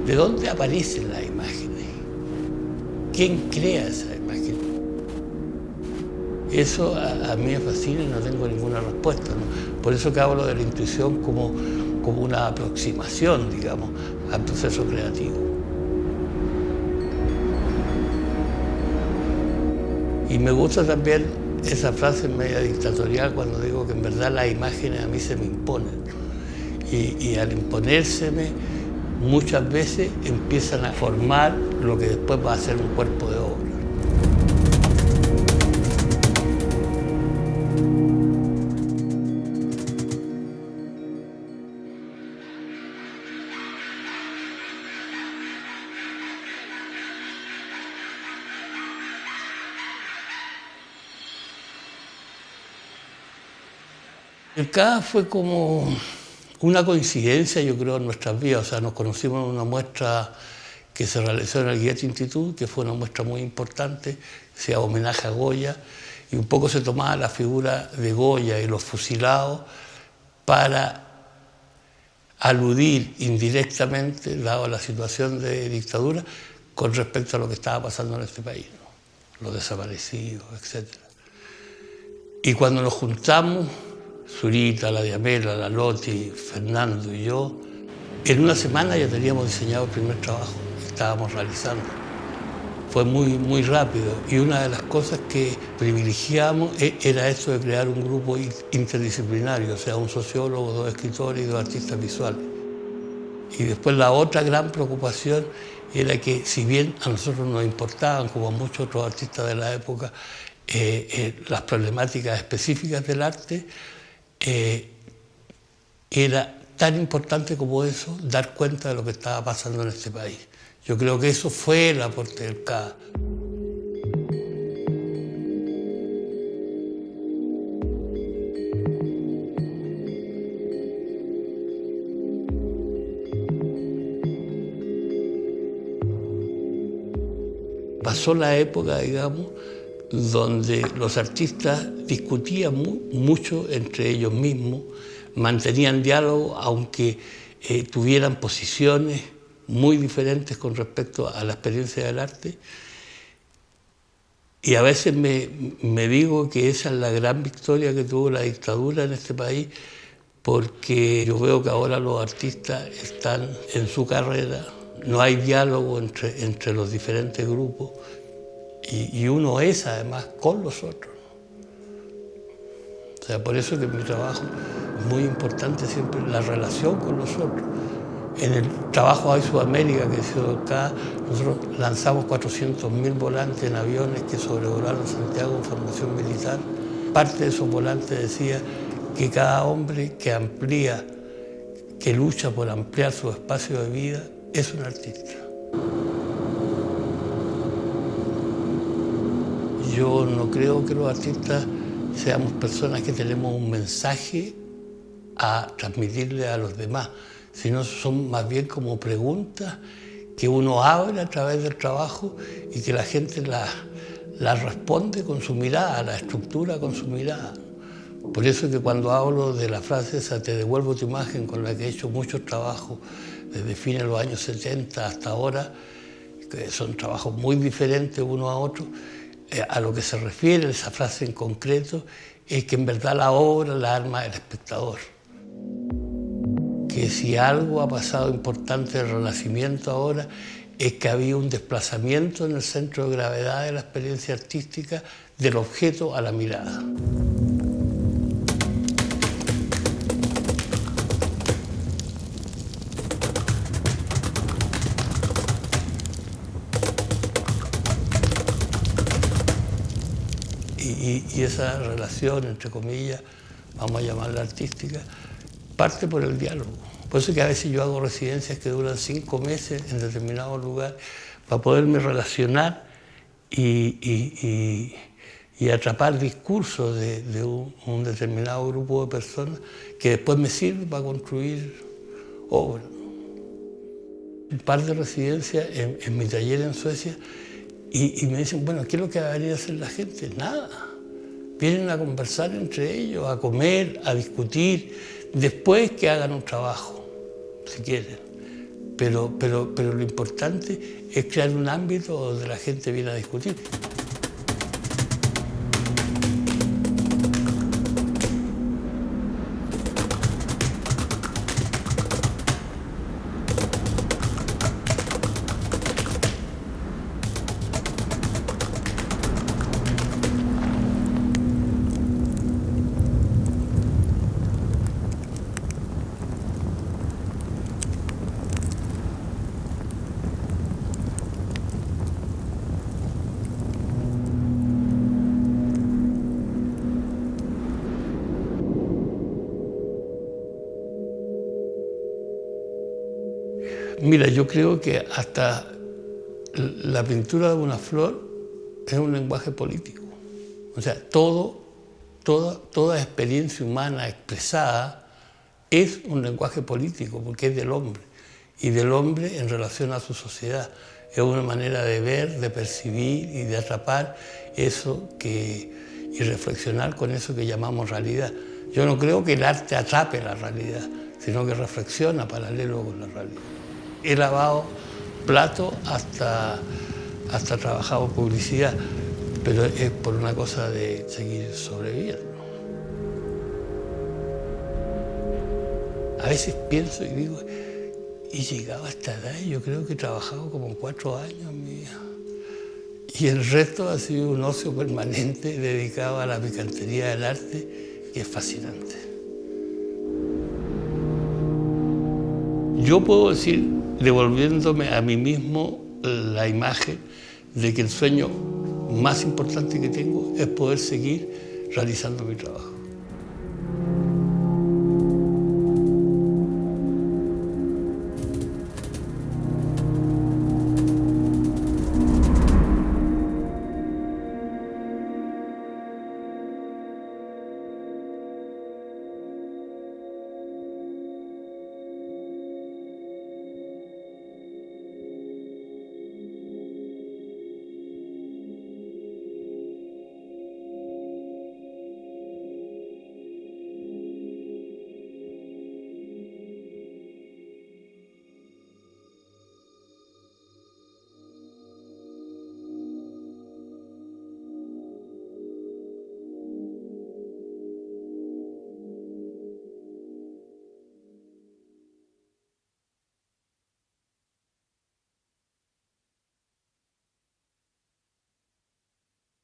¿De dónde aparecen las imágenes? ¿Quién crea esa imagen? Eso a mí me fascina y no tengo ninguna respuesta, ¿no? Por eso que hablo de la intuición como una aproximación, digamos, al proceso creativo. Y me gusta también esa frase media dictatorial cuando digo que en verdad las imágenes a mí se me imponen. Y al imponérseme, muchas veces empiezan a formar lo que después va a ser un cuerpo de obra. El CAA fue como una coincidencia, yo creo, en nuestras vidas. O sea, nos conocimos en una muestra que se realizó en el Goethe Institut, que fue una muestra muy importante, se llama Homenaje a Goya, y un poco se tomaba la figura de Goya y los fusilados para aludir indirectamente, dado la situación de dictadura, con respecto a lo que estaba pasando en este país, ¿no? Los desaparecidos, etc. Y cuando nos juntamos, Zurita, la Diamela, la Loti, Fernando y yo, en una semana ya teníamos diseñado el primer trabajo que estábamos realizando. Fue muy rápido y una de las cosas que privilegiamos era esto de crear un grupo interdisciplinario, o sea, un sociólogo, 2 escritores y 2 artistas visuales. Y después la otra gran preocupación era que, si bien a nosotros nos importaban, como a muchos otros artistas de la época, las problemáticas específicas del arte, era tan importante como eso dar cuenta de lo que estaba pasando en este país. Yo creo que eso fue el aporte del CAA. Pasó la época, digamos, donde los artistas discutían mucho entre ellos mismos, mantenían diálogo, aunque tuvieran posiciones muy diferentes con respecto a la experiencia del arte. Y a veces me digo que esa es la gran victoria que tuvo la dictadura en este país, porque yo veo que ahora los artistas están en su carrera, no hay diálogo entre los diferentes grupos, y uno es además con los otros. O sea, por eso que mi trabajo es muy importante siempre la relación con los otros. En el trabajo de Sudamérica que hizo acá, nosotros lanzamos 400.000 volantes en aviones que sobrevolaron Santiago en formación militar. Parte de esos volantes decía que cada hombre que amplía, que lucha por ampliar su espacio de vida, es un artista. Yo no creo que los artistas seamos personas que tenemos un mensaje a transmitirle a los demás, sino son más bien como preguntas que uno abre a través del trabajo y que la gente las responde con su mirada, la estructura con su mirada. Por eso es que cuando hablo de la frase esa, te devuelvo tu imagen, con la que he hecho muchos trabajos desde fines de los años 70 hasta ahora, que son trabajos muy diferentes uno a otro, a lo que se refiere esa frase en concreto es que en verdad la obra la arma el espectador. Que si algo ha pasado importante del Renacimiento ahora es que había un desplazamiento en el centro de gravedad de la experiencia artística del objeto a la mirada. Y esa relación, entre comillas, vamos a llamarla artística, parte por el diálogo. Por eso que a veces yo hago residencias que duran 5 meses en determinado lugar para poderme relacionar y atrapar discursos de un determinado grupo de personas que después me sirve para construir obras. Un par de residencias en mi taller en Suecia y me dicen, bueno, ¿qué es lo que debería hacer la gente? Nada. Vienen a conversar entre ellos, a comer, a discutir, después que hagan un trabajo, si quieren. pero lo importante es crear un ámbito donde la gente viene a discutir. Mira, yo creo que hasta la pintura de una flor es un lenguaje político. O sea, toda experiencia humana expresada es un lenguaje político, porque es del hombre, y del hombre en relación a su sociedad. Es una manera de ver, de percibir y de atrapar eso y reflexionar con eso que llamamos realidad. Yo no creo que el arte atrape la realidad, sino que reflexiona paralelo con la realidad. He lavado platos hasta trabajado en publicidad, pero es por una cosa de seguir sobreviviendo. A veces pienso y digo, he llegado a esta edad y yo creo que he trabajado como 4 años en mi vida. Y el resto ha sido un ocio permanente dedicado a la picantería del arte, que es fascinante. Yo puedo decir, devolviéndome a mí mismo la imagen de que el sueño más importante que tengo es poder seguir realizando mi trabajo.